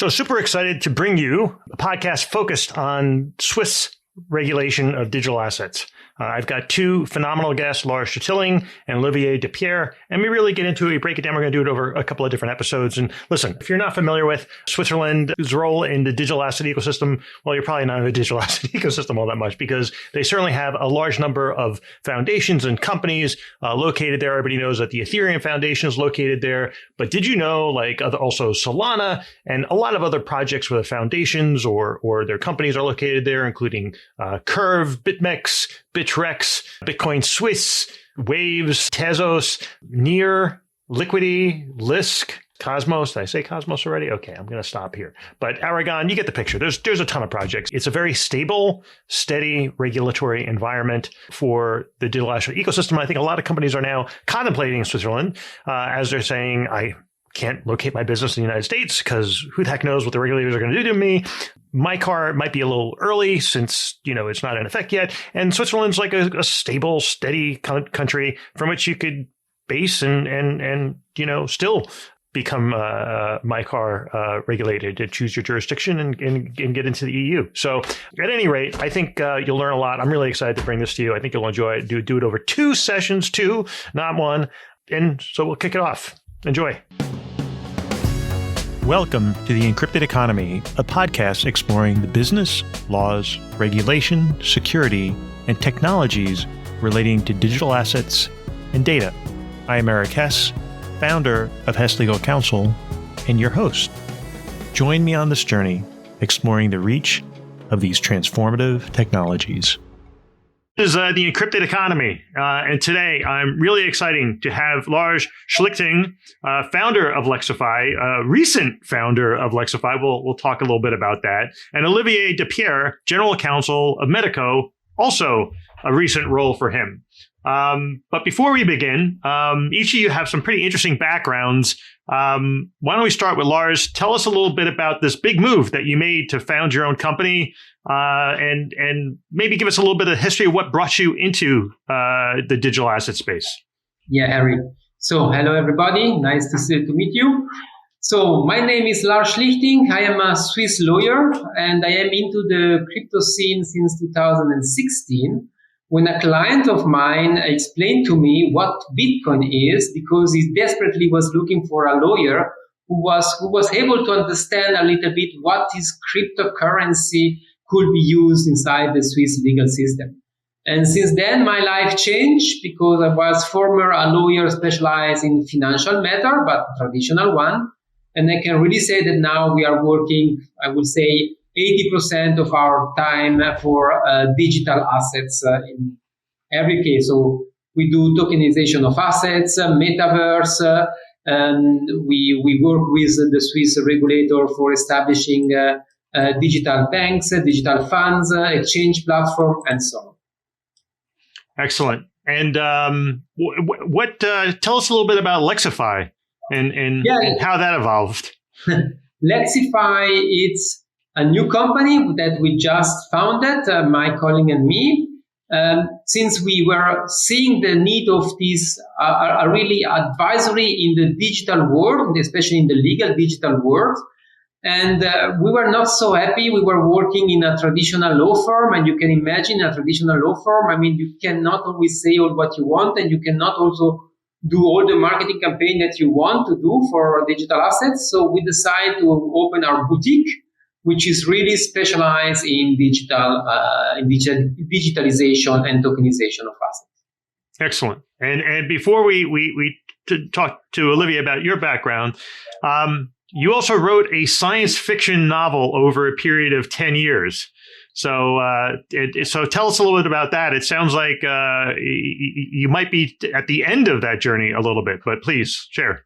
So super excited to bring you a podcast focused on Swiss regulation of digital assets. I've got two phenomenal guests, Lars Schlichting and Olivier Depierre, and we really get into it. We break it down. We're going to do it over a couple of different episodes. And listen, if you're not familiar with Switzerland's role in the digital asset ecosystem, well, you're probably not in the digital asset ecosystem all that much because they certainly have a large number of foundations and companies located there. Everybody knows that the Ethereum Foundation is located there. But did you know, also Solana and a lot of other projects where the foundations or their companies are located there, including Curve, BitMEX, Bitrex, Bitcoin Swiss, Waves, Tezos, Near, Liquidity, Lisk, Cosmos. Did I say Cosmos already? Okay, I'm going to stop here. But Aragon, you get the picture. There's a ton of projects. It's a very stable, steady regulatory environment for the digital asset ecosystem. I think a lot of companies are now contemplating Switzerland as they're saying, I can't locate my business in the United States because who the heck knows what the regulators are going to do to me. My car might be a little early since, it's not in effect yet. And Switzerland's like a stable, steady country from which you could base and still become my car regulated to choose your jurisdiction and get into the EU. So at any rate, I think you'll learn a lot. I'm really excited to bring this to you. I think you'll enjoy it. Do it over two sessions, not one. And so we'll kick it off. Enjoy. Welcome to The Encrypted Economy, a podcast exploring the business, laws, regulation, security, and technologies relating to digital assets and data. I am Eric Hess, founder of Hess Legal Counsel, and your host. Join me on this journey, exploring the reach of these transformative technologies. This is the Encrypted Economy, and today I'm really excited to have Lars Schlichting, founder of Lexify, recent founder of Lexify. We'll talk a little bit about that, and Olivier Depierre, general counsel of Medico, also a recent role for him. But before we begin, each of you have some pretty interesting backgrounds. Why don't we start with Lars? Tell us a little bit about this big move that you made to found your own company, and maybe give us a little bit of history of what brought you into the digital asset space. Yeah, Harry. So hello, everybody. Nice to meet you. So my name is Lars Schlichting. I am a Swiss lawyer, and I am into the crypto scene since 2016. When a client of mine explained to me what Bitcoin is, because he desperately was looking for a lawyer who was able to understand a little bit what is cryptocurrency could be used inside the Swiss legal system. And since then, my life changed because I was former a lawyer specialized in financial matter, but traditional one. And I can really say that now we are working, I would say, 80% of our time for digital assets in every case. So we do tokenization of assets, metaverse, and we work with the Swiss regulator for establishing digital banks, digital funds, exchange platform, and so on. Excellent. And what? Tell us a little bit about Lexify and how that evolved. Lexify, it's a new company that we just founded, my colleague and me, since we were seeing the need of this a really advisory in the digital world, especially in the legal digital world. And we were not so happy. We were working in a traditional law firm, and you can imagine a traditional law firm. I mean, you cannot always say all what you want, and you cannot also do all the marketing campaign that you want to do for digital assets. So we decided to open our boutique, which is really specialized in digitalization and tokenization of assets. Excellent. And before we talk to Olivier about your background, you also wrote a science fiction novel over a period of 10 years. So so tell us a little bit about that. It sounds like you might be at the end of that journey a little bit, but please share.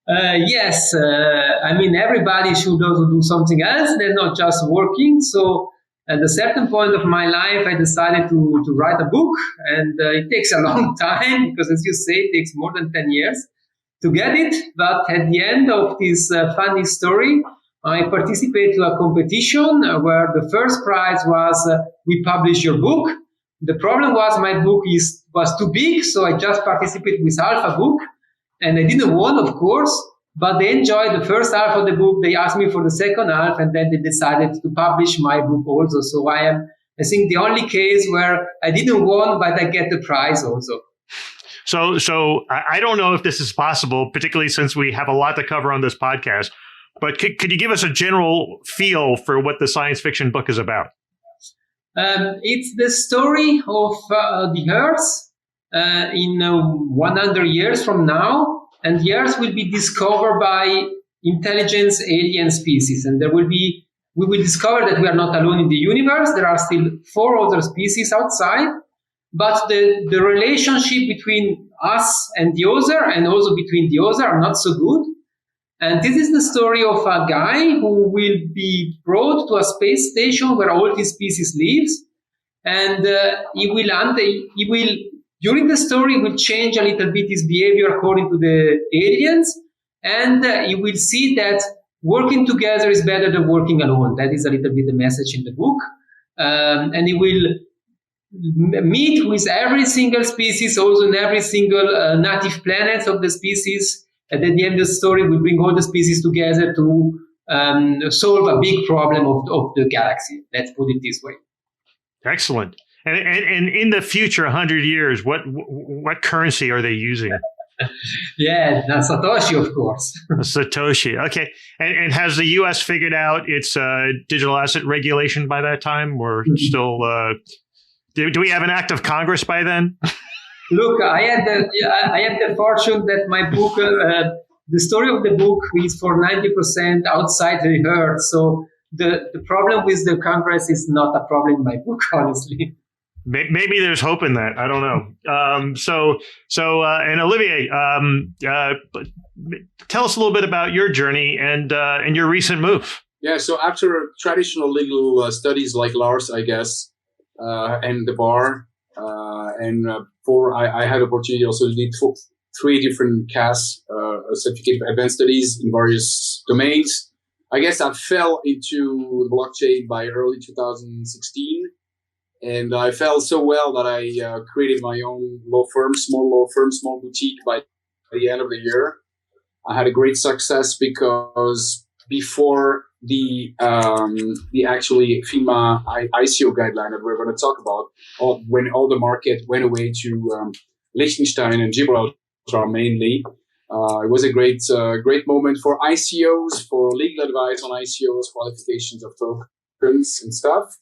Yes, I mean, everybody should also do something else. They're not just working. So at a certain point of my life, I decided to write a book. And it takes a long time because, as you say, it takes more than 10 years to get it. But at the end of this funny story, I participated to a competition where the first prize was we publish your book. The problem was my book was too big, so I just participated with half a book. And I didn't win, of course. but they enjoyed the first half of the book. They asked me for the second half, and then they decided to publish my book also. So I think, the only case where I didn't win, but I get the prize also. So I don't know if this is possible, particularly since we have a lot to cover on this podcast, but could you give us a general feel for what the science fiction book is about? It's the story of the Earth in 100 years from now, and the Earth will be discovered by intelligence alien species, and we will discover that we are not alone in the universe. There are still 4 other species outside, but the relationship between us and the other, and also between the other, are not so good. And this is the story of a guy who will be brought to a space station where all these species lives, and he will during the story will change a little bit his behavior according to the aliens, and he will see that working together is better than working alone. That is a little bit the message in the book, and he will meet with every single species, also in every single native planet of the species. And at the end of the story, we bring all the species together to solve a big problem of the galaxy. Let's put it this way. Excellent. And in the future, 100 years, what currency are they using? Yeah, that's Satoshi, of course. Satoshi. Okay. And has the U.S. figured out its digital asset regulation by that time? Or still, do we have an act of Congress by then? Look, I had the fortune that my book, the story of the book is for 90% outside the Earth. So the problem with the Congress is not a problem in my book, honestly. Maybe there's hope in that. I don't know. And Olivier, tell us a little bit about your journey and your recent move. Yeah. So after traditional legal studies like Lars, I guess, and the bar, I had opportunity also to do 3 different CAS, certificate of advanced studies in various domains. I guess I fell into the blockchain by early 2016. And I felt so well that I created my own law firm, small boutique by the end of the year. I had a great success because before the actually FINMA ICO guideline that we're going to talk about, when all the market went away to Liechtenstein and Gibraltar mainly, it was a great moment for ICOs, for legal advice on ICOs, qualifications of tokens and stuff.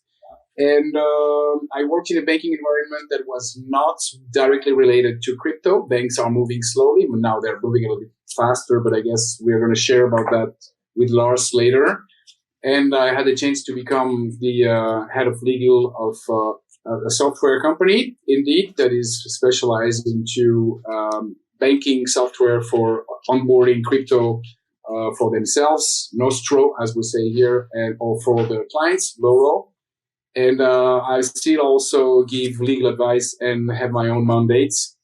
And I worked in a banking environment that was not directly related to crypto. Banks are moving slowly, but now they're moving a little bit faster. But I guess we're going to share about that with Lars later. And I had the chance to become the head of legal of a software company, indeed, that is specialized into banking software for onboarding crypto for themselves, Nostro, as we say here, or for the clients, Loro. And I still also give legal advice and have my own mandates.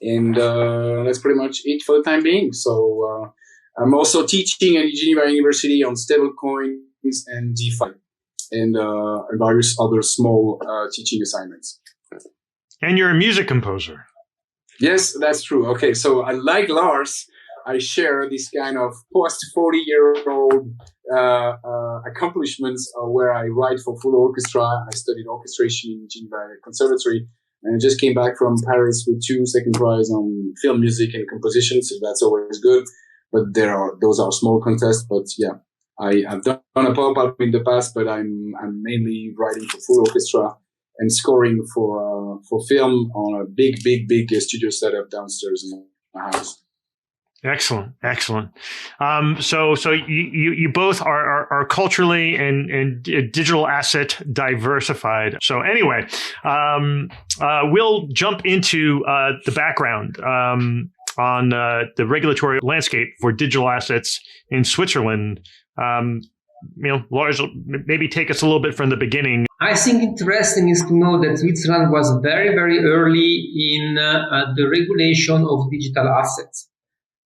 And that's pretty much it for the time being. So I'm also teaching at Geneva University on stablecoins and DeFi and various other small teaching assignments. And you're a music composer. Yes, that's true. Okay, so like Lars, I share this kind of post-40-year-old accomplishments where I write for full orchestra. I studied orchestration in Geneva Conservatory, and I just came back from Paris with 2 second prize on film music and composition, so that's always good. But those are small contests. But yeah, I've done a pop-up in the past, but I'm mainly writing for full orchestra and scoring for film on a big studio setup downstairs in my house. Excellent. So you both are culturally and digital asset diversified. So anyway, we'll jump into the background on the regulatory landscape for digital assets in Switzerland. Lars, maybe take us a little bit from the beginning. I think interesting is to know that Switzerland was very, very early in the regulation of digital assets.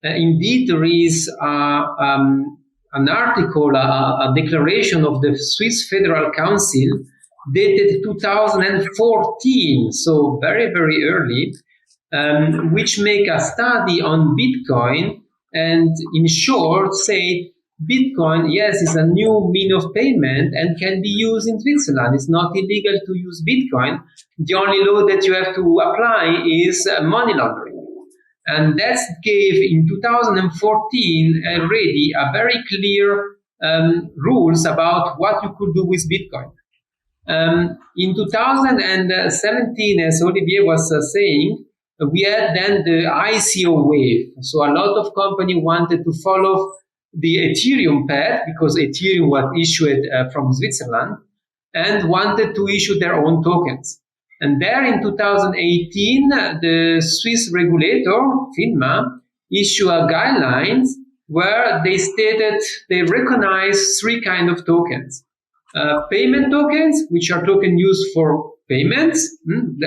Indeed, there is an article, a declaration of the Swiss Federal Council dated 2014, so very, very early, which make a study on Bitcoin and in short say Bitcoin, yes, is a new mean of payment and can be used in Switzerland. It's not illegal to use Bitcoin. The only law that you have to apply is money laundering. And that gave in 2014 already a very clear rules about what you could do with Bitcoin. In 2017, as Olivier was saying, we had then the ICO wave. So a lot of companies wanted to follow the Ethereum path because Ethereum was issued from Switzerland and wanted to issue their own tokens. And there in 2018, the Swiss regulator, FINMA, issued a guidelines where they stated they recognize three kinds of tokens. Payment tokens, which are tokens used for payments,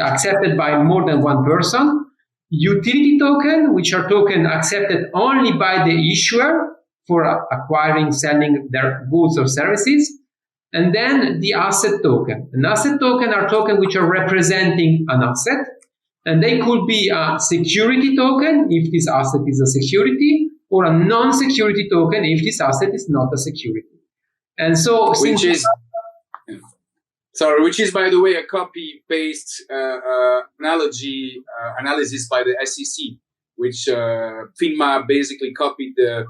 accepted by more than one person. Utility token, which are tokens accepted only by the issuer for acquiring, selling their goods or services. And then the asset token. An asset token are tokens which are representing an asset. And they could be a security token if this asset is a security, or a non-security token if this asset is not a security. And so, which is, by the way, a copy-paste analysis by the SEC, which FINMA basically copied the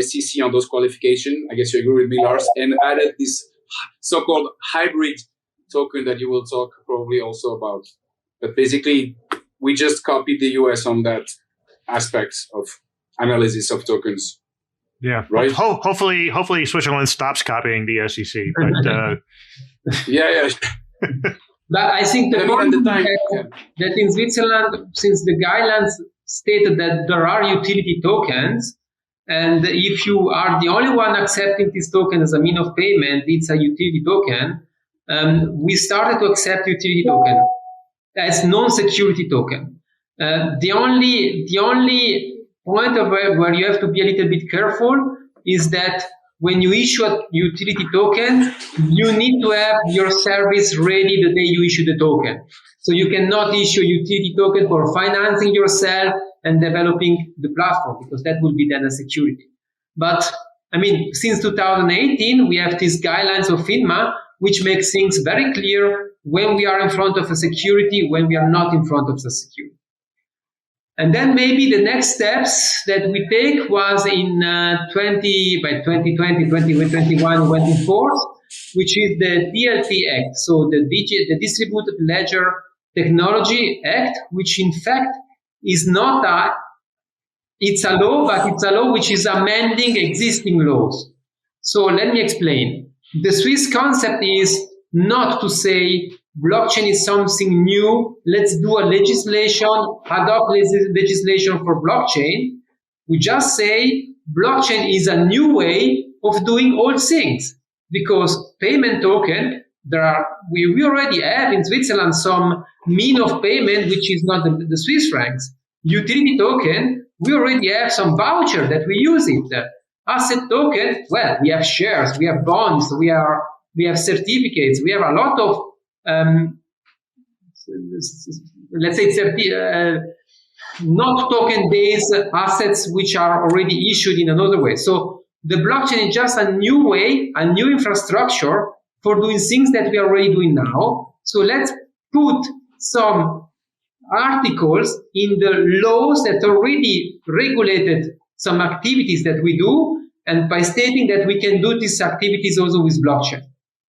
SEC on those qualifications. I guess you agree with me, Lars, and added this so-called hybrid token that you will talk probably also about. But basically, we just copied the US on that aspect of analysis of tokens. Yeah, right. Hopefully, Switzerland stops copying the SEC. But yeah. But I think the point is that in Switzerland, since the guidelines stated that there are utility tokens, and if you are the only one accepting this token as a mean of payment, it's a utility token. We started to accept utility token as non-security token. The only point of where you have to be a little bit careful is that when you issue a utility token, you need to have your service ready the day you issue the token. So you cannot issue a utility token for financing yourself and developing the platform, because that will be then a security. But I mean, since 2018, we have these guidelines of FINMA, which makes things very clear when we are in front of a security, when we are not in front of the security. And then maybe the next steps that we take was in 2020, 2021, went in force, which is the DLT Act, so the Distributed Ledger Technology Act, which in fact is not it's a law, but it's a law which is amending existing laws. So let me explain. The Swiss concept is not to say blockchain is something new, let's do a legislation, ad hoc legislation for blockchain. We just say blockchain is a new way of doing all things, because payment token, we already have in Switzerland some mean of payment which is not the Swiss francs. Utility token, we already have some voucher that we use it. Asset token, well, we have shares, we have bonds, we have certificates, we have a lot of let's say not token-based assets which are already issued in another way. So the blockchain is just a new way, a new infrastructure for doing things that we are already doing now. So let's put some articles in the laws that already regulated some activities that we do, and by stating that we can do these activities also with blockchain.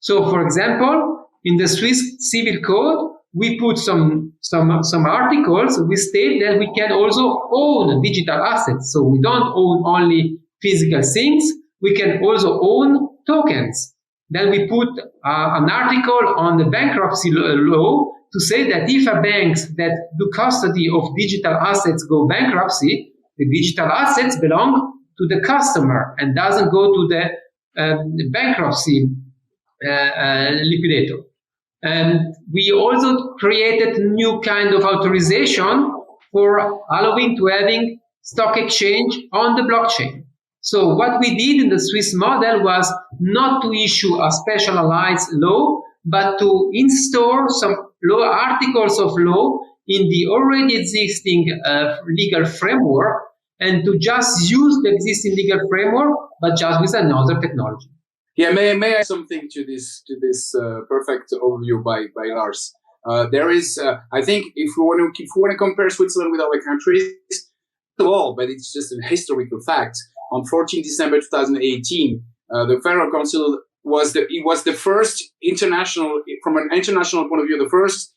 So, for example, in the Swiss Civil Code, we put some articles. We state that we can also own digital assets. So we don't own only physical things. We can also own tokens. Then we put an article on the bankruptcy law to say that if a bank that do custody of digital assets go bankruptcy, the digital assets belong to the customer and doesn't go to the bankruptcy liquidator. And we also created new kind of authorization for allowing to having stock exchange on the blockchain. So what we did in the Swiss model was not to issue a specialized law, but to install some law articles of law in the already existing legal framework. and to just use the existing legal framework, but just with another technology. Yeah, may I add something to this perfect overview by Lars? There is, I think, if we want to compare Switzerland with other countries, at all, but it's just a historical fact. On 14 December 2018, the Federal Council was the first international, from an international point of view, the first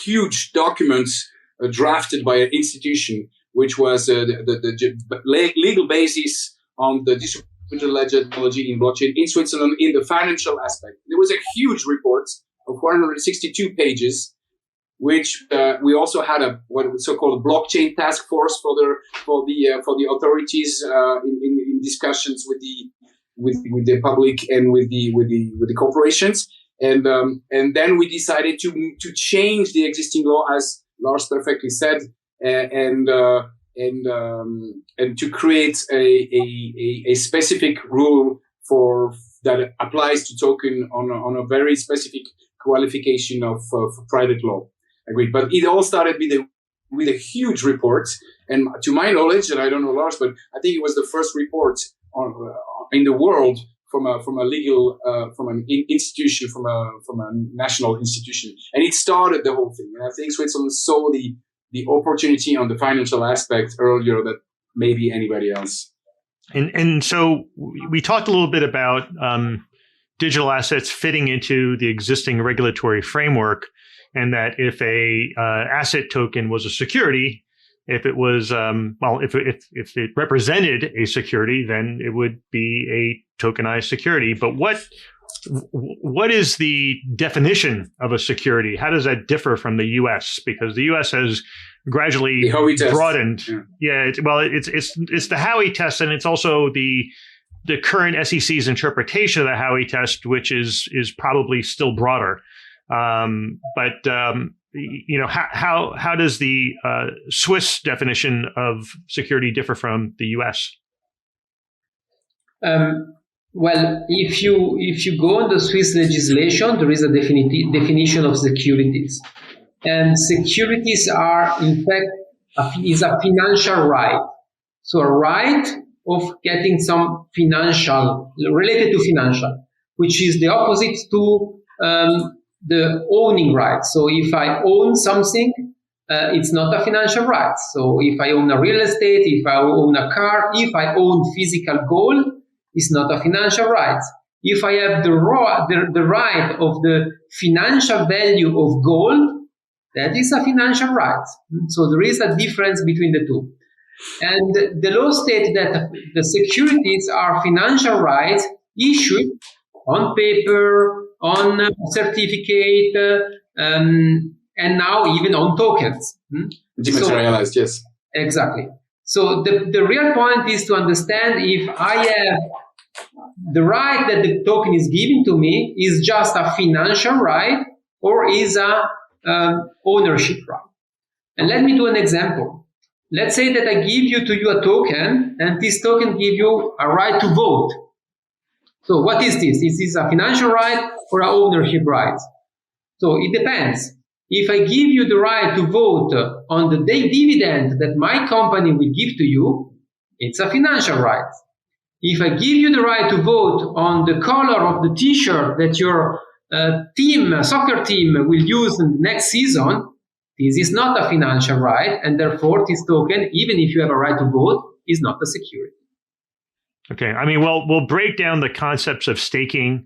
huge document drafted by an institution, which was the legal basis on the distributed ledger technology in blockchain in Switzerland in the financial aspect. There was a huge report of 462 pages, which we also had what so-called blockchain task force for the authorities in discussions with the public and with the corporations, and then we decided to change the existing law, as Lars perfectly said, and to create a specific rule that applies to token on a very specific qualification of private law. Agreed. But it all started with a huge report, and to my knowledge, and I don't know Lars, but I think it was the first report in the world from a legal from an institution, from a national institution, and it started the whole thing. And I think Switzerland saw the opportunity on the financial aspect earlier that maybe anybody else. And so we talked a little bit about digital assets fitting into the existing regulatory framework, and that if a asset token was a security, if it was if it represented a security, then it would be a tokenized security. But what is the definition of a security? How does that differ from the U.S.? Because the U.S. has gradually broadened. Yeah, it's the Howey test, and it's also the current SEC's interpretation of the Howey test, which is probably still broader. But how does the Swiss definition of security differ from the U.S.? Well, if you go on the Swiss legislation, there is a definition of securities, and securities are in fact is a financial right. So a right of getting some financial related to financial, which is the opposite to the owning right. So if I own something, it's not a financial right. So if I own a real estate, if I own a car, if I own physical gold, it's not a financial right. If I have the right of the financial value of gold, that is a financial right. So there is a difference between the two. And the law states that the securities are financial rights issued on paper, on a certificate, and now even on tokens. Dematerialized, yes. Exactly. So the real point is to understand if I have the right that the token is giving to me is just a financial right or is a ownership right. And let me do an example. Let's say that I give you a token, and this token gives you a right to vote. So what is this? Is this a financial right or an ownership right? So it depends. If I give you the right to vote on the dividend that my company will give to you, it's a financial right. If I give you the right to vote on the color of the t-shirt that your soccer team will use in the next season, this is not a financial right, and therefore this token, even if you have a right to vote, is not a security. Okay, I mean, we'll break down the concepts of staking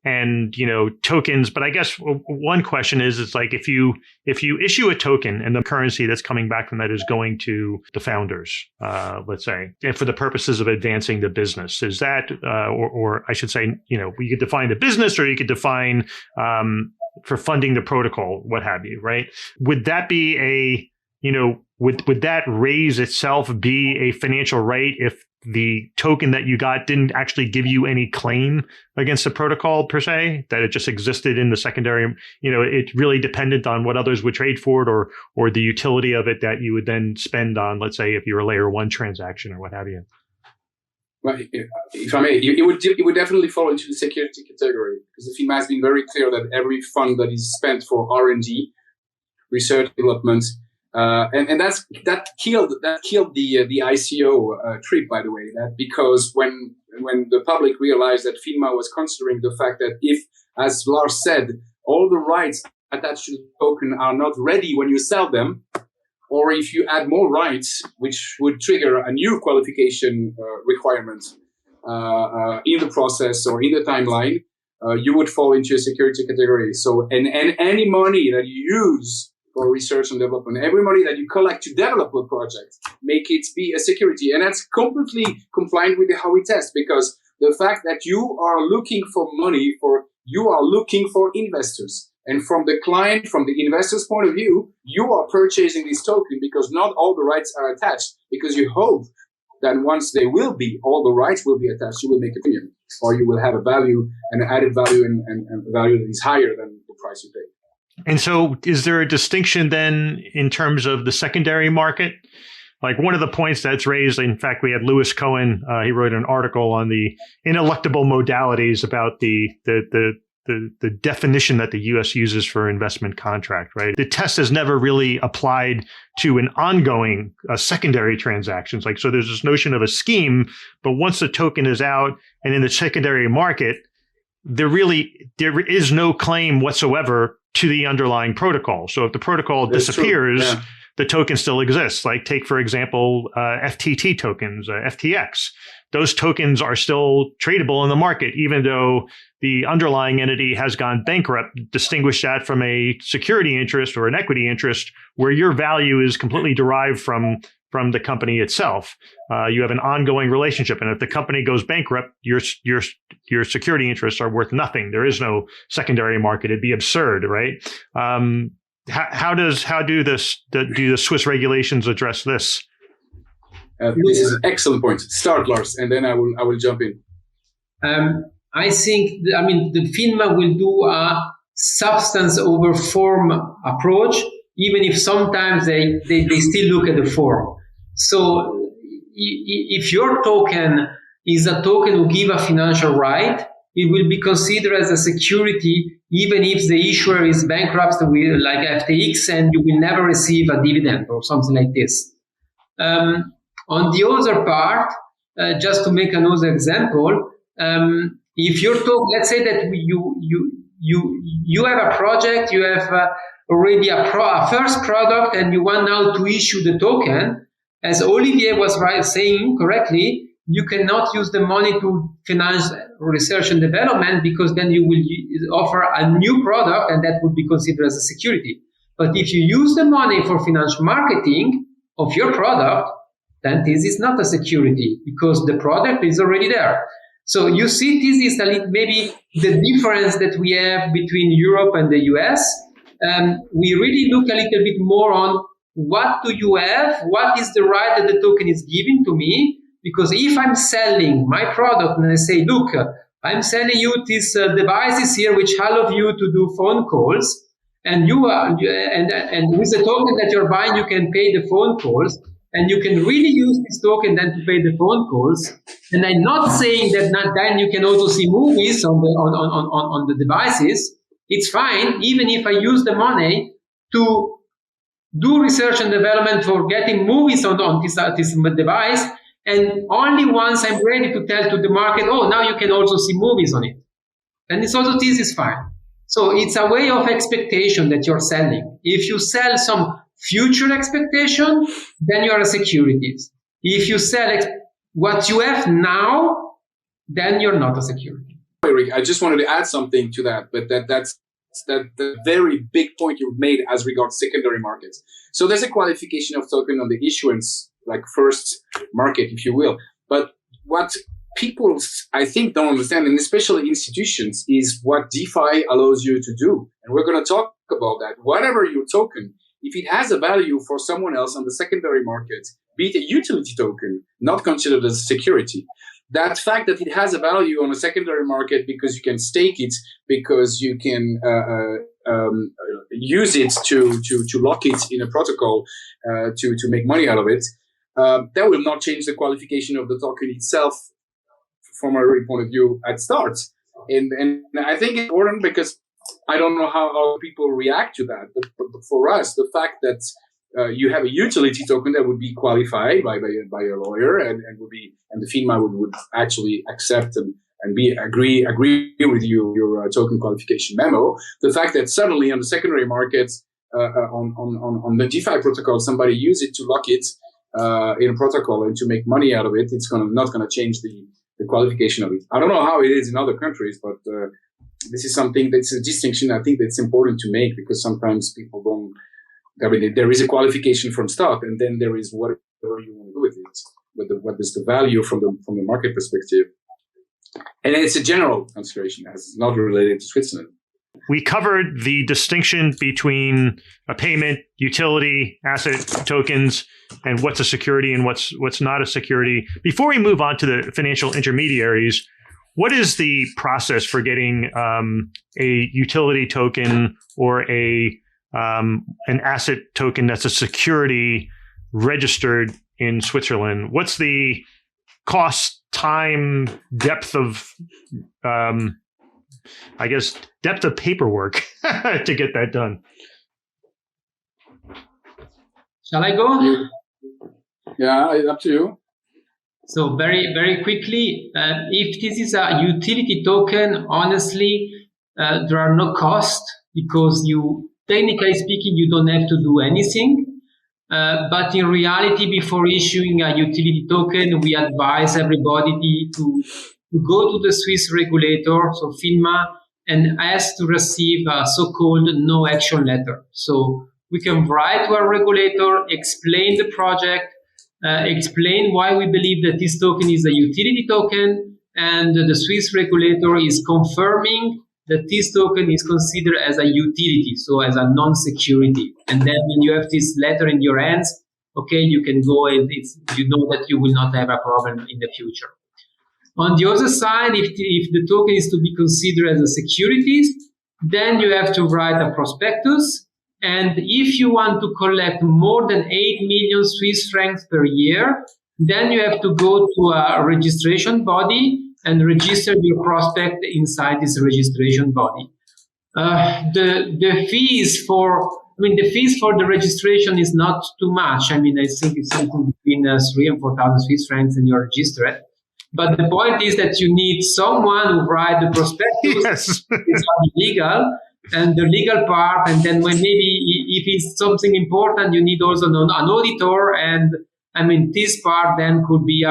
and tokens, but I guess one question is, it's like if you issue a token and the currency that's coming back from that is going to the founders, let's say, and for the purposes of advancing the business, is that or I should say, you could define the business, or you could define for funding the protocol, what have you, right? Would that be would that raise itself be a financial right if the token that you got didn't actually give you any claim against the protocol per se, that it just existed in the secondary, it really dependent on what others would trade for it, or the utility of it that you would then spend on, let's say, if you're a layer one transaction or what have you? Well, if I may, it would definitely fall into the security category, because the FINMA has been very clear that every fund that is spent for R&D, research, development, And that killed the ICO trip, by the way. That because when the public realized that FINMA was considering the fact that if, as Lars said, all the rights attached to the token are not ready when you sell them, or if you add more rights, which would trigger a new qualification requirement in the process or in the timeline, you would fall into a security category. So, and any money that you use for research and development, every money that you collect to develop a project, make it be a security. And that's completely compliant with the Howey test, because the fact that you are looking for money you are looking for investors. And from the client, from the investor's point of view, you are purchasing this token because not all the rights are attached, because you hope that once they will be, all the rights will be attached, you will make a premium, or you will have a value, an added value and a value that is higher than the price you pay. And so is there a distinction then in terms of the secondary market? Like one of the points that's raised, in fact, we had Lewis Cohen, he wrote an article on the ineluctable modalities about the definition that the U.S. uses for investment contract, right? The test has never really applied to an ongoing secondary transactions. Like, so there's this notion of a scheme, but once the token is out and in the secondary market, there is no claim whatsoever to the underlying protocol. So if the protocol disappears, the token still exists. Like take, for example, FTT tokens, FTX. Those tokens are still tradable in the market, even though the underlying entity has gone bankrupt. Distinguish that from a security interest or an equity interest where your value is completely derived from the company itself. You have an ongoing relationship. And if the company goes bankrupt, your security interests are worth nothing. There is no secondary market. It'd be absurd, right? How do the Swiss regulations address this? This is an excellent point. Start, Lars, and then I will jump in. I think, the FINMA will do a substance over form approach, even if sometimes they still look at the form. So if your token is a token who give a financial right, it will be considered as a security, even if the issuer is bankrupt like FTX and you will never receive a dividend or something like this. On the other part, just to make another example, if you're let's say that you have a project, you have already a first product, and you want now to issue the token. As Olivier was saying correctly, you cannot use the money to finance research and development, because then you will offer a new product, and that would be considered as a security. But if you use the money for financial marketing of your product, then this is not a security, because the product is already there. So you see, this is maybe the difference that we have between Europe and the US. We really look a little bit more on what do you have, what is the right that the token is giving to me. Because if I'm selling my product and I say, look, I'm selling you these devices here which allow you to do phone calls, and and with the token that you're buying, you can pay the phone calls, and you can really use this token then to pay the phone calls. And I'm not saying that then you can also see movies on the devices. It's fine, even if I use the money to do research and development for getting movies on this device. And only once I'm ready to tell to the market, oh, now you can also see movies on it. And this is fine. So it's a way of expectation that you're selling. If you sell some future expectation, then you're a securities. If you sell what you have now, then you're not a security. Eric, I just wanted to add something to that, but that's the very big point you've made as regards secondary markets. So there's a qualification of token on the issuance, like first market, if you will. But what people, I think, don't understand, and especially institutions, is what DeFi allows you to do. And we're going to talk about that. Whatever your token, if it has a value for someone else on the secondary market, be it a utility token, not considered as a security, that fact that it has a value on a secondary market because you can stake it, because you can use it to lock it in a protocol to make money out of it, that will not change the qualification of the token itself from a point of view at start. And I think it's important because I don't know how people react to that, but for us, the fact that you have a utility token that would be qualified by a lawyer and the FINMA would actually accept and agree with your token qualification memo. The fact that suddenly on the secondary markets, on the DeFi protocol, somebody use it to lock it in a protocol and to make money out of it, it's not gonna change the qualification of it. I don't know how it is in other countries, but this is something that's a distinction I think that's important to make, because sometimes people don't. I mean, there is a qualification from start, and then there is whatever you want to do with it. What is the value from the market perspective? And it's a general consideration, as not related to Switzerland. We covered the distinction between a payment, utility, asset tokens, and what's a security and what's not a security. Before we move on to the financial intermediaries, what is the process for getting a utility token or an asset token that's a security registered in Switzerland? What's the cost, time, depth of, depth of paperwork to get that done? Shall I go? Yeah, up to you. So very, very quickly, if this is a utility token, honestly, there are no costs, because technically speaking, you don't have to do anything. But in reality, before issuing a utility token, we advise everybody to go to the Swiss regulator, so FINMA, and ask to receive a so-called no action letter. So we can write to our regulator, explain the project, explain why we believe that this token is a utility token, and the Swiss regulator is confirming that this token is considered as a utility, so as a non-security. And then when you have this letter in your hands, okay, you can go and you know that you will not have a problem in the future. On the other side, if the token is to be considered as a securities, then you have to write a prospectus. And if you want to collect more than 8 million Swiss francs per year, then you have to go to a registration body and register your prospect inside this registration body. The fees for the registration is not too much. I mean, I think it's something between 3,000 and 4,000 Swiss francs, and you're registered. But the point is that you need someone who write the prospectus. Yes. It's legal, and the legal part, and then when maybe if it's something important, you need also an auditor, and I mean this part then could be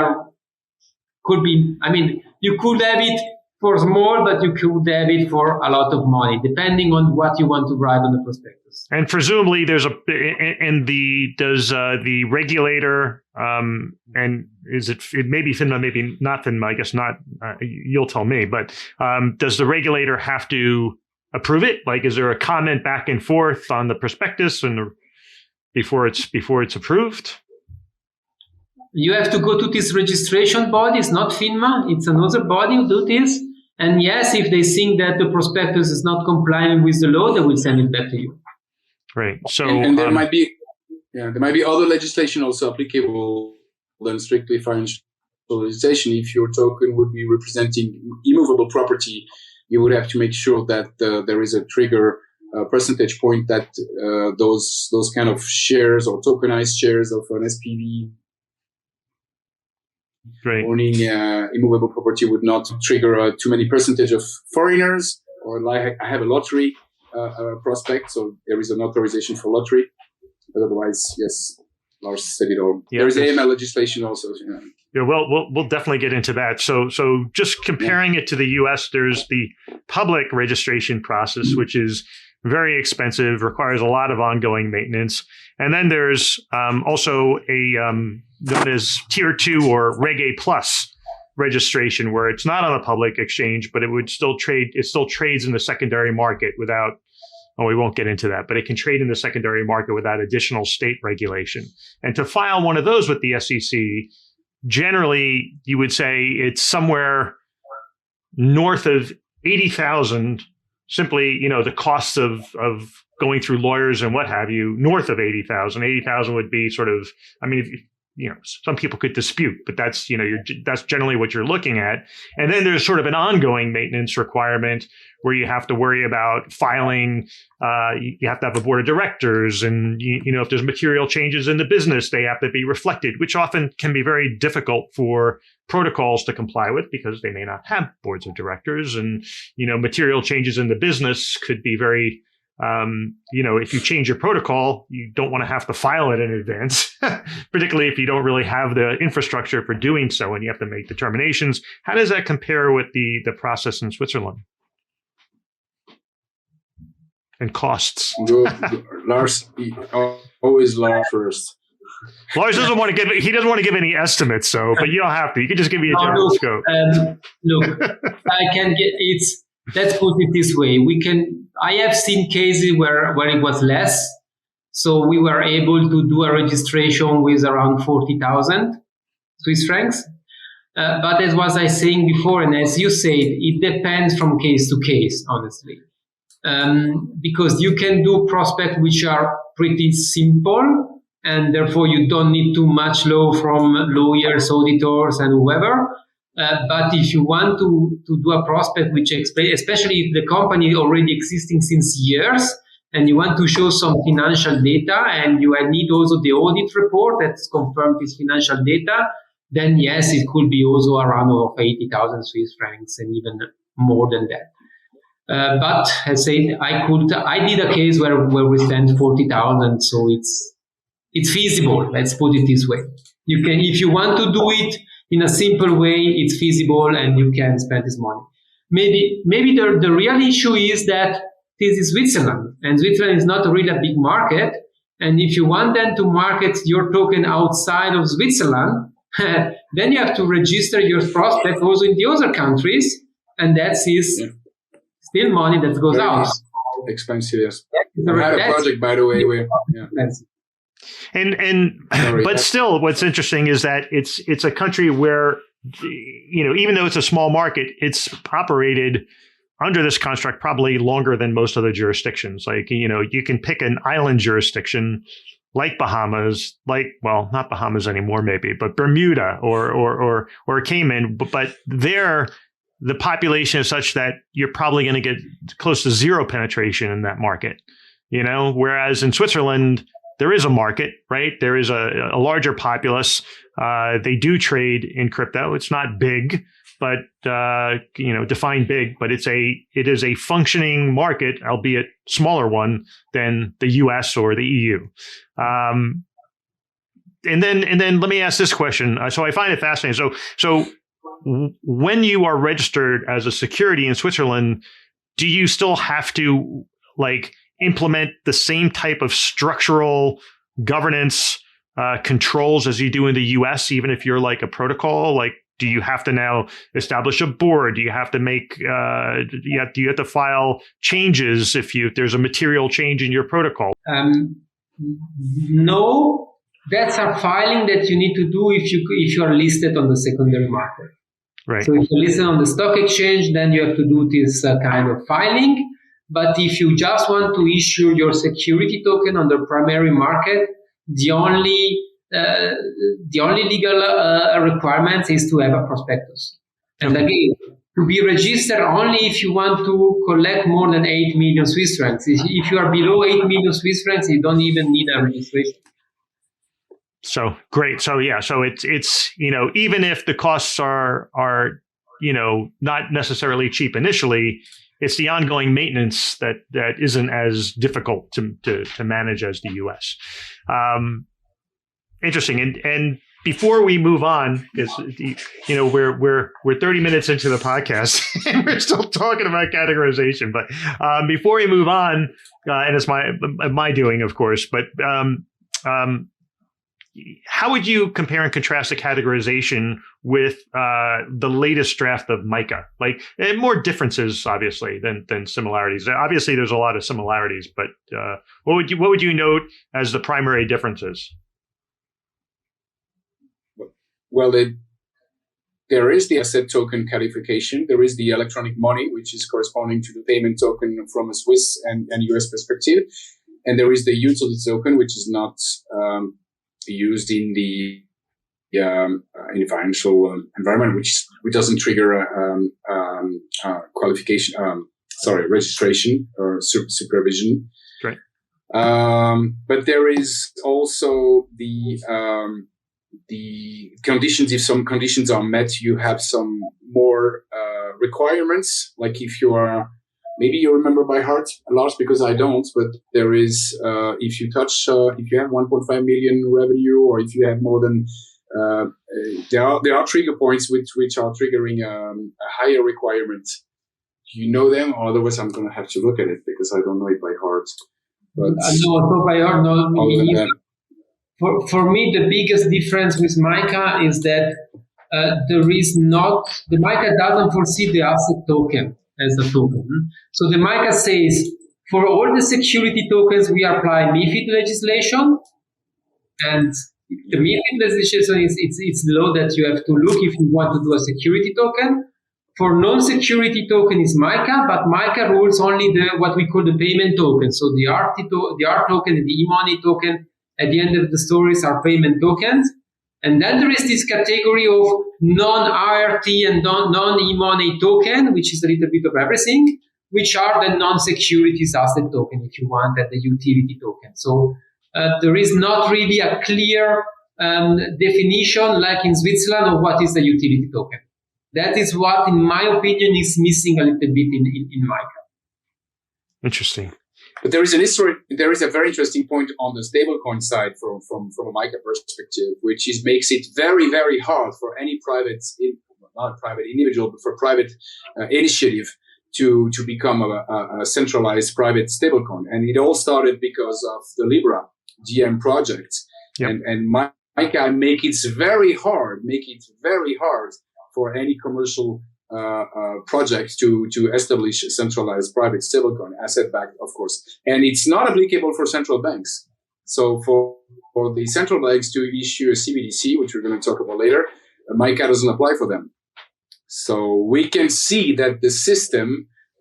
you could have it for small, but you could have it for a lot of money, depending on what you want to write on the prospectus. And presumably does the regulator, and is it maybe FINMA, maybe not FINMA, I guess not, you'll tell me, but does the regulator have to approve it? Like, is there a comment back and forth on the prospectus before it's approved? You have to go to this registration body. It's not FINMA. It's another body who do this. And yes, if they think that the prospectus is not complying with the law, they will send it back to you. Right. So, and there might be other legislation also applicable than strictly financial legislation. If your token would be representing immovable property, you would have to make sure that there is a trigger percentage point that those kind of shares or tokenized shares of an SPV owning immovable property would not trigger too many percentage of foreigners, or like I have a lottery prospect, so there is an authorization for lottery. But otherwise, yes, Lars said it all. Yeah, there is AML legislation also. Yeah, well, we'll definitely get into that. So just comparing it to the U.S., there's the public registration process, which is very expensive, requires a lot of ongoing maintenance. And then there's also a known as Tier 2 or Reg A Plus registration, where it's not on a public exchange, but it would still trade. It still trades in the secondary market without. Oh, we won't get into that, but it can trade in the secondary market without additional state regulation. And to file one of those with the SEC, generally you would say it's somewhere north of 80,000. Simply, the costs of going through lawyers and what have you, north of 80,000. 80,000 would be sort of, some people could dispute, but that's, that's generally what you're looking at. And then there's sort of an ongoing maintenance requirement where you have to worry about filing. You have to have a board of directors, and if there's material changes in the business, they have to be reflected, which often can be very difficult for protocols to comply with because they may not have boards of directors. And material changes in the business could be very if you change your protocol, you don't want to have to file it in advance, particularly if you don't really have the infrastructure for doing so and you have to make determinations. How does that compare with the process in Switzerland? And costs. Lars, always Lars first. Lars doesn't want to give any estimates, but you don't have to. You can just give me a general scope. Look, let's put it this way. I have seen cases where it was less. So we were able to do a registration with around 40,000 Swiss francs. But as was I saying before, and as you said, it depends from case to case, honestly. Because you can do prospects which are pretty simple, and therefore you don't need too much law from lawyers, auditors, and whoever. But if you want to do a prospect which explains, especially if the company already existing since years, and you want to show some financial data, and you need also the audit report that's confirmed this financial data, then yes, it could be also around of 80,000 Swiss francs and even more than that. But as I said, I did a case where we spent 40,000, so it's feasible. Let's put it this way. You can, if you want to do it in a simple way, it's feasible and you can spend this money. Maybe the real issue is that this is Switzerland, and Switzerland is not really a big market. And if you want then to market your token outside of Switzerland, then you have to register your prospect also in the other countries, and that is still money that goes out. Expensive, yes. I had a project, by the way, where but still, what's interesting is that it's a country where, even though it's a small market, it's operated under this construct probably longer than most other jurisdictions. Like, you can pick an island jurisdiction like Bahamas, not Bahamas anymore, maybe, but Bermuda or Cayman, but there, the population is such that you're probably going to get close to zero penetration in that market, whereas in Switzerland, there is a market, right? There is a larger populace. They do trade in crypto. It's not big, but, define big, but it is a functioning market, albeit smaller one than the US or the EU. And then let me ask this question. So I find it fascinating. So when you are registered as a security in Switzerland, do you still have to implement the same type of structural governance controls as you do in the US, even if you're like a protocol? Do you have to now establish a board? Do you have to make? Do you have to file changes if there's a material change in your protocol? No, that's a filing that you need to do if you are listed on the secondary market. Right. So if you're listed on the stock exchange, then you have to do this kind of filing. But if you just want to issue your security token on the primary market, the only legal requirement is to have a prospectus. And again, to be registered only if you want to collect more than 8 million Swiss francs. If you are below 8 million Swiss francs, you don't even need a registration. So great. So so it's even if the costs are not necessarily cheap initially, it's the ongoing maintenance that isn't as difficult to manage as the US. Interesting. And before we move on, because we're 30 minutes into the podcast and we're still talking about categorization. But before we move on, and it's my doing, of course, but how would you compare and contrast the categorization with the latest draft of MiCA? More differences, obviously, than similarities. Obviously, there's a lot of similarities, but what would you note as the primary differences? Well, there is the asset token codification. There is the electronic money, which is corresponding to the payment token from a Swiss and US perspective. And there is the utility token, which is not used in the in the financial environment, which doesn't trigger registration or supervision. Right. But there is also the conditions. If some conditions are met, you have some more requirements. Like if you are, maybe you remember by heart, Lars, because I don't. But there is, if you have 1.5 million revenue, or if you have more than, there are trigger points which are triggering a higher requirement. Do you know them? Or otherwise, I'm going to have to look at it because I don't know it by heart. But no, by heart, no. For me, the biggest difference with MiCA is that the MiCA doesn't foresee the asset token as a token. So the MiCA says, for all the security tokens, we apply MiFID legislation, and the MiFID legislation it's law that you have to look if you want to do a security token. For non-security token is MiCA, but MiCA rules only what we call the payment token. So the R token and the e-money token, at the end of the stories, are payment tokens. And then there is this category of non-IRT and non-e-money token, which is a little bit of everything, which are the non-securities asset token, if you want, and the utility token. So there is not really a clear definition, like in Switzerland, of what is a utility token. That is what, in my opinion, is missing a little bit in MiCA. Interesting. But there is a very interesting point on the stablecoin side from a MiCA perspective, which makes it very, very hard for any not private individual, but for private initiative to become a centralized private stablecoin. And it all started because of the Libra DM project. Yep. And MiCA make it very hard for any commercial project to establish a centralized private stablecoin, asset-backed, of course. And it's not applicable for central banks. So for the central banks to issue a CBDC, which we're going to talk about later, MiCA doesn't apply for them. So we can see that the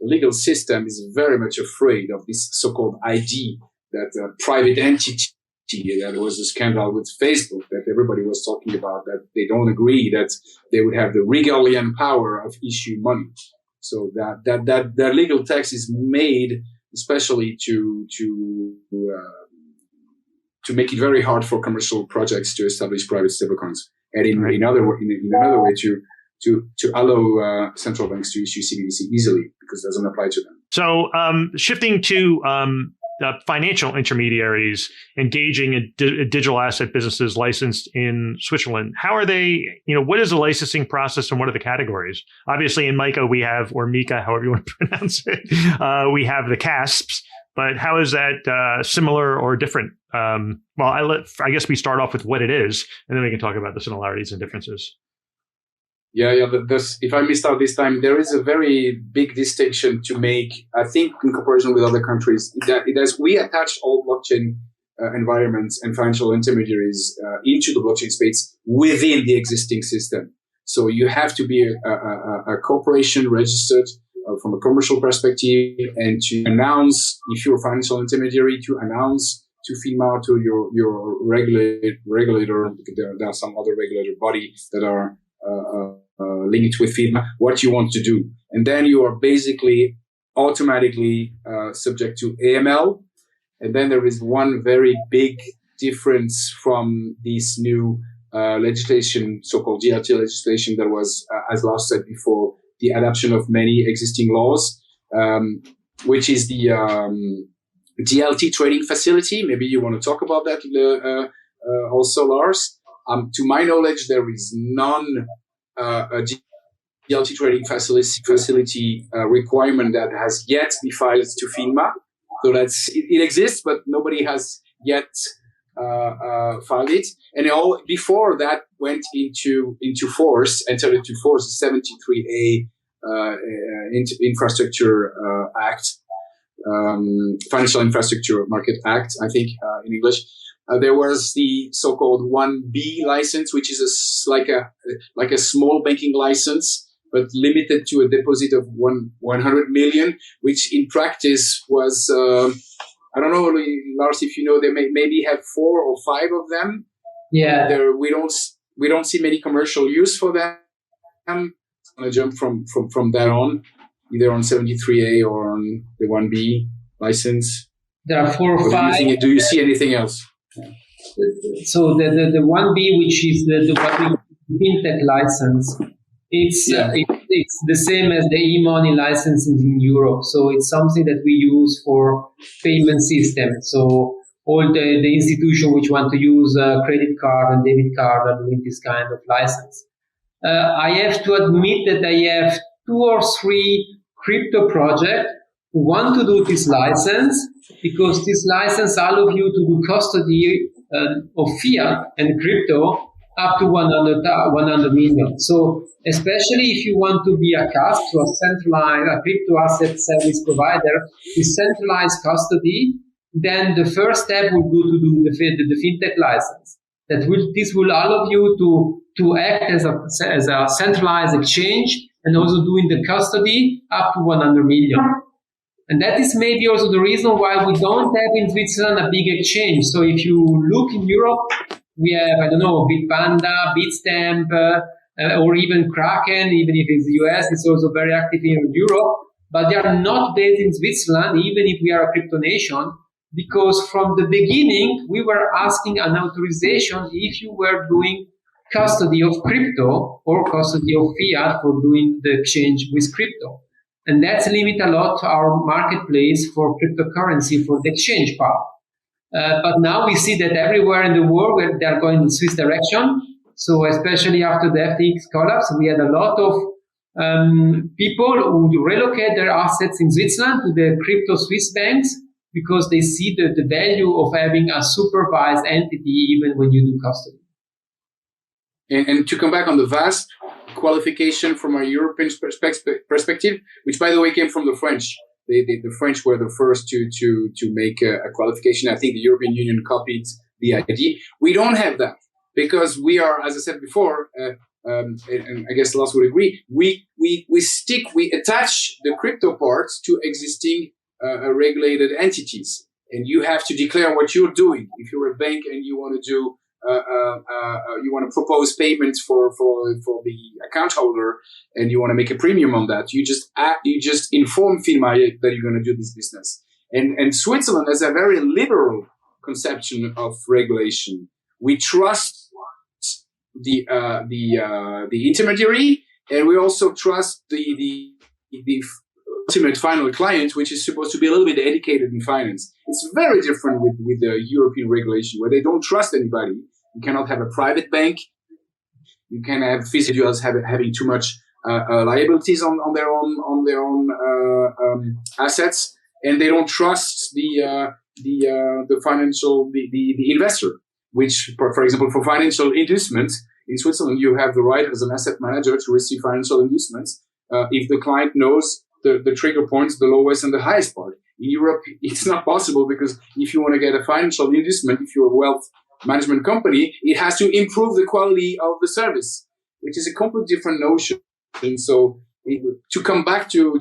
legal system is very much afraid of this so-called ID, that private entity. There was a scandal with Facebook that everybody was talking about, that they don't agree that they would have the Regalian power of issue money. So that legal text is made especially to make it very hard for commercial projects to establish private stablecoins, and in another way to allow central banks to issue CBDC easily, because it doesn't apply to them. So shifting to financial intermediaries engaging in digital asset businesses licensed in Switzerland. How are they, what is the licensing process and what are the categories? Obviously in MiCA we have, or MiCA, however you want to pronounce it, we have the CASPs, but how is that similar or different? I guess we start off with what it is, and then we can talk about the similarities and differences. Yeah. If I missed out this time, there is a very big distinction to make, I think, in comparison with other countries. We attach all blockchain environments and financial intermediaries into the blockchain space within the existing system. So you have to be a corporation registered from a commercial perspective, and to announce, if you're a financial intermediary, to announce to FINMA, to your regulator. There are some other regulator body that are linked with FINMA, what you want to do. And then you are basically automatically subject to AML. And then there is one very big difference from this new legislation, so-called DLT legislation, that was, as Lars said before, the adoption of many existing laws, which is the DLT trading facility. Maybe you want to talk about that also, Lars. To my knowledge, there is a DLT trading facility requirement that has yet to be filed to FINMA. So it exists, but nobody has yet filed it. And before that entered into force, the 73A Infrastructure Act, Financial Infrastructure Market Act, I think in English. There was the so-called 1B license, which is like a small banking license, but limited to a deposit of 100 million, which in practice was, I don't know, Lars, if you know, they maybe have 4 or 5 of them. Yeah. we don't see many commercial use for them. I'm going to jump from that on, either on 73A or on the 1B license. There are 4 or 5. Do you see anything else? So the 1B, which is the what we call fintech license, it's the same as the e-money licenses in Europe. So it's something that we use for payment systems. So all the institutions which want to use a credit card and debit card are doing this kind of license. I have to admit that I have 2 or 3 crypto projects who want to do this license, because this license allows you to do custody of fiat and crypto up to 100 million. So especially if you want to be a CAS, so a centralized crypto asset service provider with centralized custody, then the first step will go to do the fintech license. This will allow you to act as a centralized exchange and also doing the custody up to 100 million. And that is maybe also the reason why we don't have in Switzerland a big exchange. So if you look in Europe, we have, I don't know, Bitpanda, Bitstamp, or even Kraken, even if it's the US, it's also very active in Europe. But they are not based in Switzerland, even if we are a crypto nation, because from the beginning, we were asking an authorization if you were doing custody of crypto or custody of fiat for doing the exchange with crypto. And that's limit a lot our marketplace for cryptocurrency for the exchange part. But now we see that everywhere in the world they are going in Swiss direction. So especially after the FTX collapse, we had a lot of people who relocate their assets in Switzerland to the crypto Swiss banks because they see the value of having a supervised entity even when you do custody. And to come back on the VASP qualification from a European perspective, which by the way came from the French. The French were the first to make a qualification. I think the European Union copied the idea. We don't have that because we are, as I said before, and I guess Lars would agree, we attach the crypto parts to existing regulated entities. And you have to declare what you're doing. If you're a bank and you want to do you want to propose payments for the account holder and you want to make a premium on that, you just inform FINMA that you're going to do this business. And Switzerland has a very liberal conception of regulation. We trust the intermediary, and we also trust the ultimate final client, which is supposed to be a little bit educated in finance. It's very different with the European regulation, where they don't trust anybody. You cannot have a private bank. You can have individuals having too much liabilities on their own assets, and they don't trust the financial the investor. Which, for example, for financial inducements in Switzerland, you have the right as an asset manager to receive financial inducements if the client knows the trigger points, the lowest and the highest part. In Europe, it's not possible because if you want to get a financial inducement, if you're a wealth management company, it has to improve the quality of the service, which is a completely different notion. And so to come back to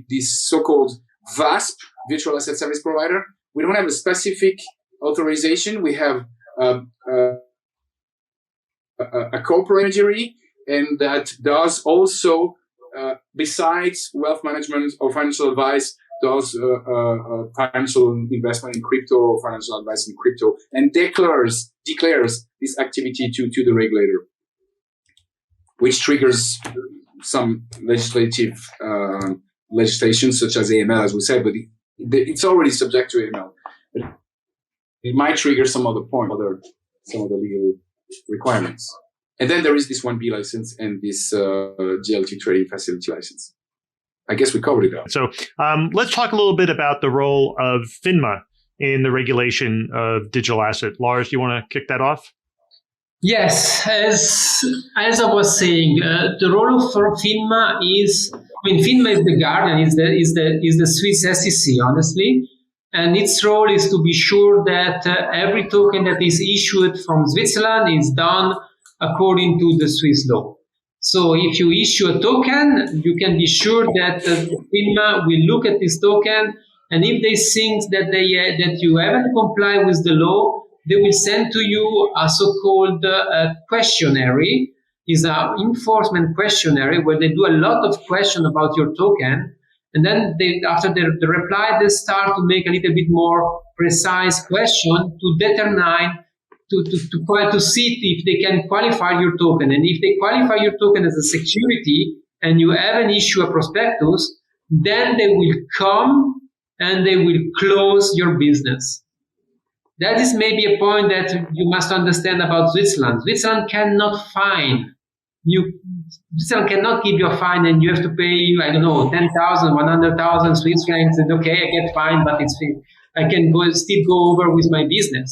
this so-called VASP, Virtual Asset Service Provider, we don't have a specific authorization. We have a corporate entity, and that does also, besides wealth management or financial advice, does financial investment in crypto or financial advice in crypto, and declares this activity to the regulator, which triggers some legislation such as AML, as we said, but it's already subject to AML. It might trigger some other legal requirements. And then there is this 1B license and this GLT trading facility license. I guess we covered it all. So let's talk a little bit about the role of FINMA in the regulation of digital asset. Lars, do you want to kick that off? Yes, as I was saying, the role of FINMA is, FINMA is the guardian, is the Swiss SEC, honestly. And its role is to be sure that every token that is issued from Switzerland is done according to the Swiss law. So if you issue a token, you can be sure that FINMA will look at this token, and if they think that you haven't complied with the law, they will send to you a so-called questionnaire. Is an enforcement questionnaire where they do a lot of questions about your token. And then after the reply, they start to make a little bit more precise question to determine, to see if they can qualify your token. And if they qualify your token as a security and you haven't issued a prospectus, then they will come and they will close your business. That is maybe a point that you must understand about Switzerland. Switzerland cannot fine. Switzerland cannot give you a fine and you have to pay, I don't know, 10,000, 100,000 Swiss francs. And okay, I get fined, but I can still go over with my business.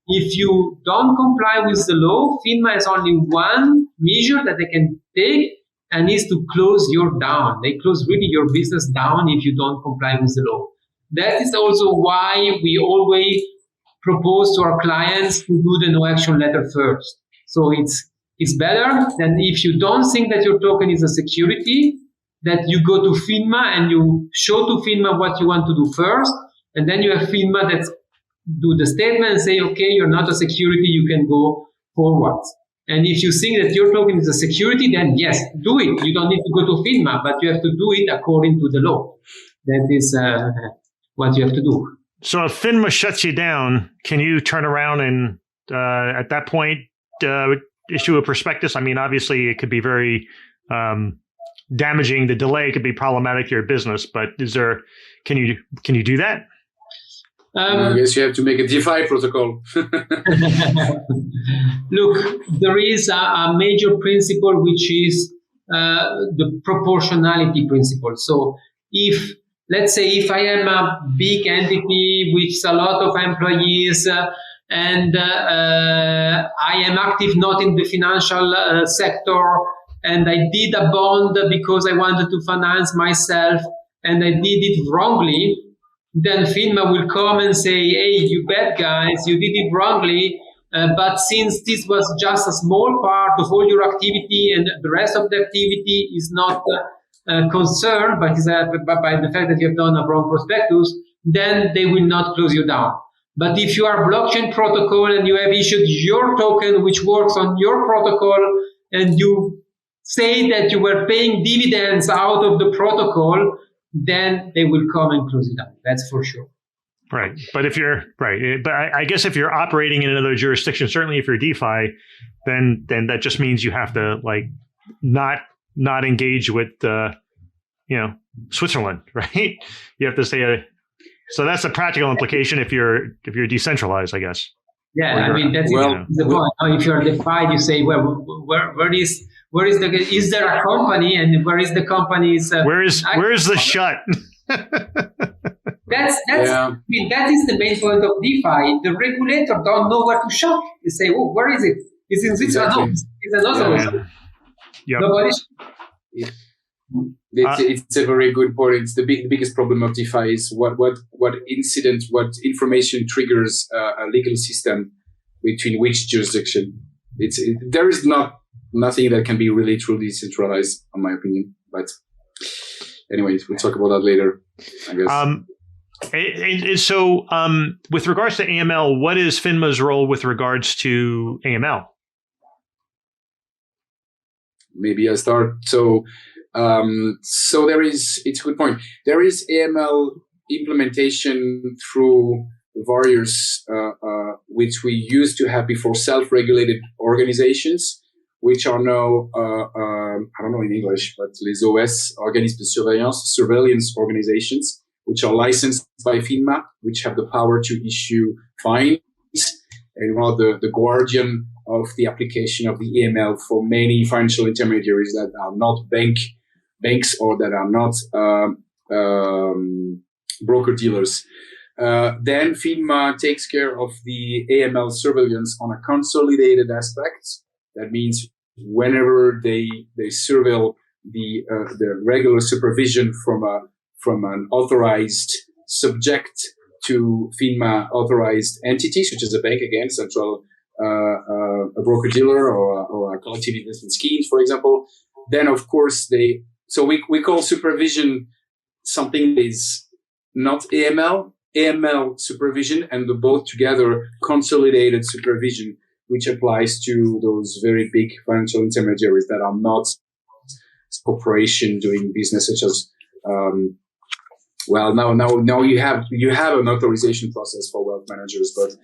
If you don't comply with the law, FINMA has only one measure that they can take, and is to close you down. They close really your business down if you don't comply with the law. That is also why we always propose to our clients to do the no action letter first. So it's better than if you don't think that your token is a security, that you go to FINMA and you show to FINMA what you want to do first, and then you have FINMA that do the statement and say, okay, you're not a security, you can go forward. And if you think that your token is a security, then yes, do it. You don't need to go to FINMA, but you have to do it according to the law. That is what you have to do. So if FINMA shuts you down, can you turn around and at that point issue a prospectus? I mean, obviously it could be very damaging. The delay could be problematic to your business, but can you do that? I guess you have to make a DeFi protocol. Look, there is a major principle, which is the proportionality principle. So let's say if I am a big entity with a lot of employees and I am active not in the financial sector, and I did a bond because I wanted to finance myself and I did it wrongly, then FINMA will come and say, hey, you bad guys, you did it wrongly, but since this was just a small part of all your activity and the rest of the activity is not concerned by the fact that you have done a wrong prospectus, then they will not close you down. But if you are a blockchain protocol and you have issued your token which works on your protocol and you say that you were paying dividends out of the protocol, then they will come and close it down. That's for sure. Right. But I guess if you're operating in another jurisdiction, certainly if you're DeFi, then that just means you have to not engage with Switzerland, right? You have to say so that's a practical implication if you're decentralized, I guess. Yeah, I mean that's the point. If you're DeFi, you say, well, is there a company, and where is the company's? Where is the shut? That's I mean, that is the main point of DeFi. The regulator don't know where to shut. They say, oh, where is it? It's in Switzerland. Exactly. It's another. Yep. Nobody. It's a very good point. It's the biggest problem of DeFi is what information triggers a legal system between which jurisdiction. There is nothing that can be really truly decentralized, in my opinion. But anyways, we'll talk about that later, I guess. So with regards to AML, what is FINMA's role with regards to AML? Maybe I start. So it's a good point. There is AML implementation through various, which we used to have before, self-regulated organizations, which are now, I don't know in English, but les OS, organismes de surveillance organizations, which are licensed by FINMA, which have the power to issue fines and are the guardian of the application of the AML for many financial intermediaries that are not banks or that are not broker dealers. Then FINMA takes care of the AML surveillance on a consolidated aspect. That means whenever they surveil the regular supervision from an authorized subject to FINMA authorized entity, such as a bank, again, central a broker dealer or a collective investment schemes, for example. Then of course we call supervision something that is not AML, AML supervision and the both together consolidated supervision, which applies to those very big financial intermediaries that are not corporation doing business, such as now you have an authorization process for wealth managers, but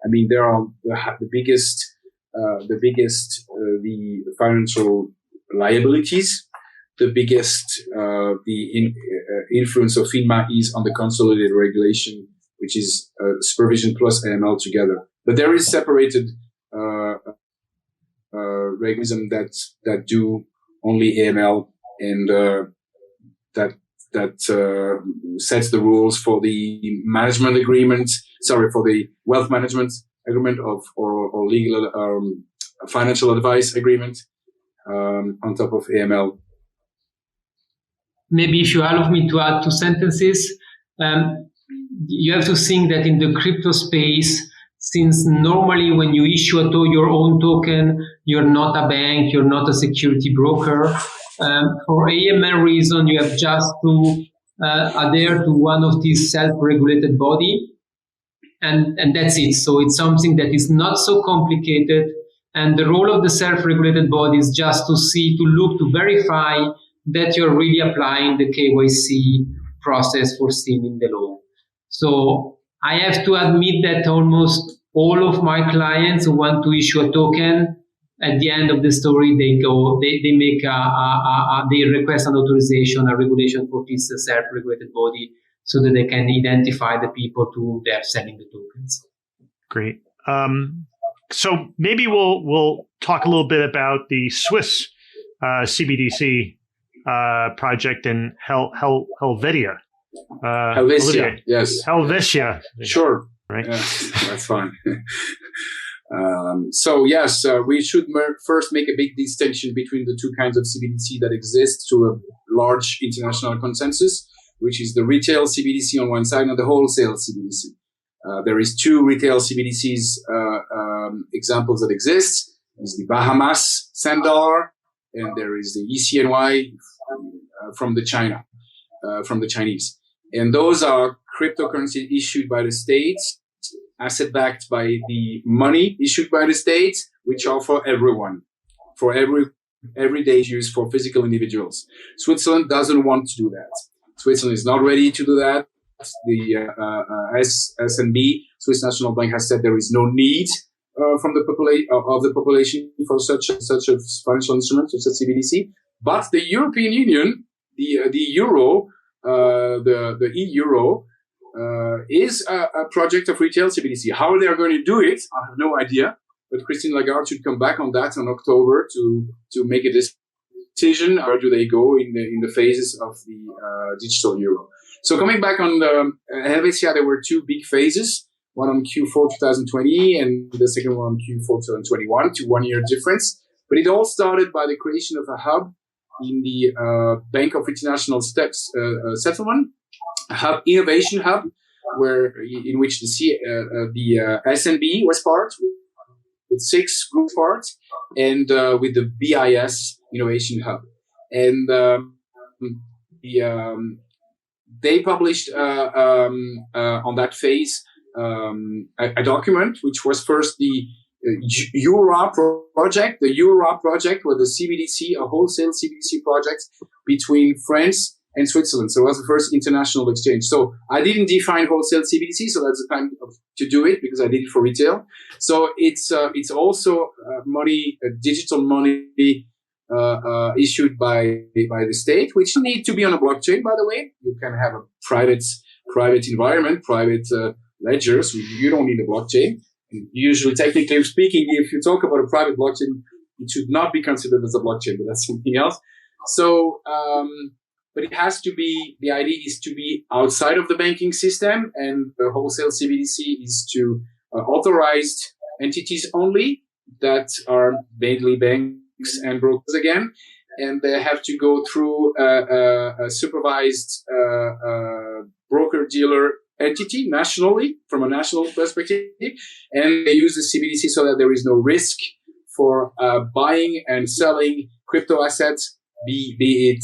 I mean there are the biggest the financial liabilities. The biggest influence of FINMA is on the consolidated regulation, which is supervision plus AML together. But there is separated regulation that do only AML and that sets the rules for the management agreement. For the wealth management agreement or legal financial advice agreement on top of AML. Maybe if you allow me to add 2 sentences, you have to think that in the crypto space, since normally when you issue your own token, you're not a bank, you're not a security broker. For AML reason, you have just to adhere to one of these self-regulated body, and that's it. So it's something that is not so complicated, and the role of the self-regulated body is just to verify that you're really applying the KYC process foreseen in the law. So I have to admit that almost all of my clients who want to issue a token, at the end of the story, they request an authorization, a regulation for this self-regulated body, so that they can identify the people to whom they are selling the tokens. Great. So maybe we'll talk a little bit about the Swiss CBDC project in Helvetia. Helvetia, yes. Helvetia. Sure. Right. Yes, that's fine. We should first make a big distinction between the two kinds of CBDC that exist to a large international consensus, which is the retail CBDC on one side and the wholesale CBDC. There is 2 retail CBDCs examples that exist. There's the Bahamas $10, and there is the ECNY from the Chinese. And those are cryptocurrencies issued by the states, asset-backed by the money issued by the states, which are for everyone, for everyday use for physical individuals. Switzerland doesn't want to do that. Switzerland is not ready to do that. The SNB, Swiss National Bank, has said there is no need from the population for such a financial instrument, such as CBDC. But the European Union, the euro, the e-euro, is a project of retail CBDC. How they are going to do it, I have no idea. But Christine Lagarde should come back on that in October to make a decision, or do they go in the phases of the digital euro? So coming back on the Helvetia, there were 2 big phases, one on Q4 2020 and the second one on Q4 2021, to 1 year difference. But it all started by the creation of a hub in the Bank of International Settlement, a hub, innovation hub, in which the SNB was part, with 6 group parts, and with the BIS Innovation Hub. And they published on that phase a document, which was first the Eura project. The Eura project was the CBDC, a wholesale CBDC project between France and Switzerland. So it was the first international exchange. So I didn't define wholesale CBDC, so that's the time to do it because I did it for retail. So it's also money, digital money issued by the state, which need to be on a blockchain. By the way, you can have a private environment, private ledgers. You don't need a blockchain. Usually, technically speaking, if you talk about a private blockchain, it should not be considered as a blockchain, but that's something else. So, but it has to be, the idea is to be outside of the banking system, and the wholesale CBDC is to authorized entities only that are mainly banks and brokers again, and they have to go through a supervised broker-dealer entity nationally, from a national perspective, and they use the CBDC so that there is no risk for buying and selling crypto assets, be it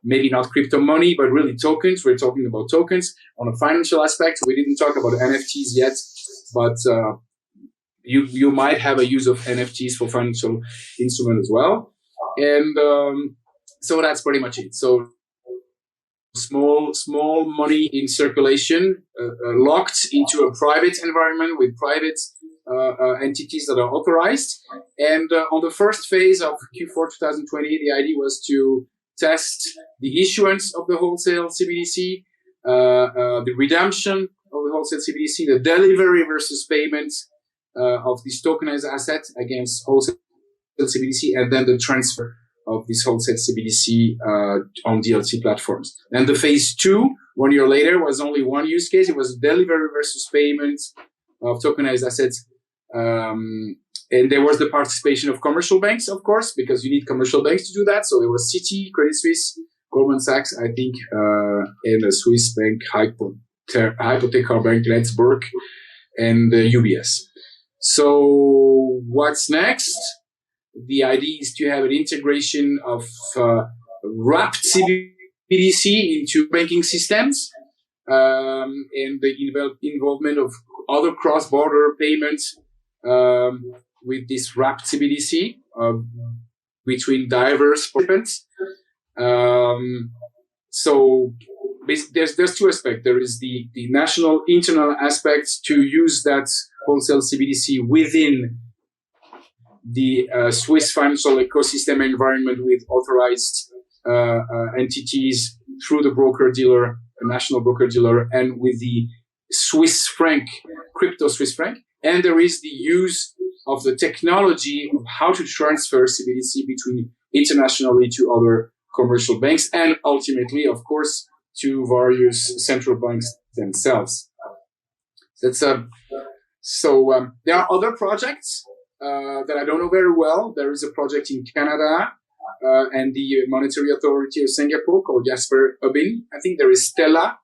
maybe not crypto money, but really tokens. We're talking about tokens on a financial aspect. We didn't talk about NFTs yet, but you might have a use of NFTs for financial instrument as well. And so that's pretty much it. So small money in circulation, locked into a private environment with private entities that are authorized. And on the first phase of Q4 2020, the idea was to test the issuance of the wholesale CBDC, the redemption of the wholesale CBDC, the delivery versus payment of this tokenized asset against wholesale CBDC, and then the transfer of this wholesale CBDC on DLT platforms. And the phase 2, 1 year later, was only one use case. It was delivery versus payment of tokenized assets. And there was the participation of commercial banks, of course, because you need commercial banks to do that. So there was Citi, Credit Suisse, Goldman Sachs, I think, and a Swiss bank, Hypothecar Bank, Letzburg, and UBS. So what's next? The idea is to have an integration of wrapped CBDC into banking systems, and the involvement of other cross-border payments with this wrapped CBDC between diverse participants. So there's two aspects. There is the national internal aspects to use that wholesale CBDC within the Swiss financial ecosystem environment with authorized entities through the broker-dealer, a national broker-dealer, and with the Swiss franc, crypto Swiss franc. And there is the use of the technology of how to transfer CBDC between internationally to other commercial banks and ultimately, of course, to various central banks themselves. That's there are other projects that I don't know very well. There is a project in Canada and the Monetary Authority of Singapore called Jasper Ubin. I think there is Stella,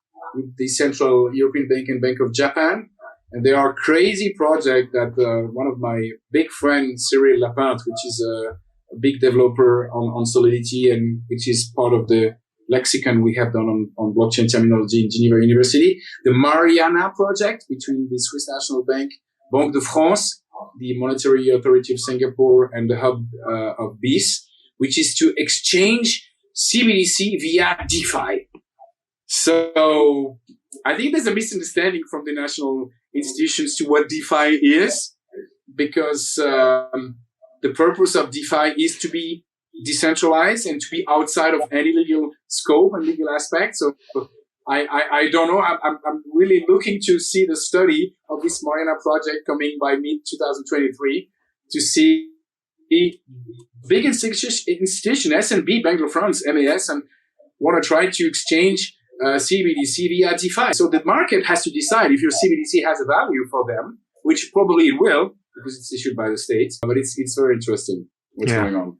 the Central European Bank and Bank of Japan. And there are crazy project that one of my big friends, Cyril Lapinte, which is a big developer on Solidity and which is part of the lexicon we have done on blockchain terminology in Geneva University. The Mariana project between the Swiss National Bank, Banque de France, the Monetary Authority of Singapore, and the hub of BIS, which is to exchange CBDC via DeFi. So I think there's a misunderstanding from the national institutions to what DeFi is, because the purpose of DeFi is to be decentralized and to be outside of any legal scope and legal aspect. So I don't know. I'm really looking to see the study of this Mariana project coming by mid-2023 to see big institution, SNB, Banque de France, MAS, and want to try to exchange CBDC via DeFi. So the market has to decide if your CBDC has a value for them, which probably it will, because it's issued by the state. But it's very interesting what's going on.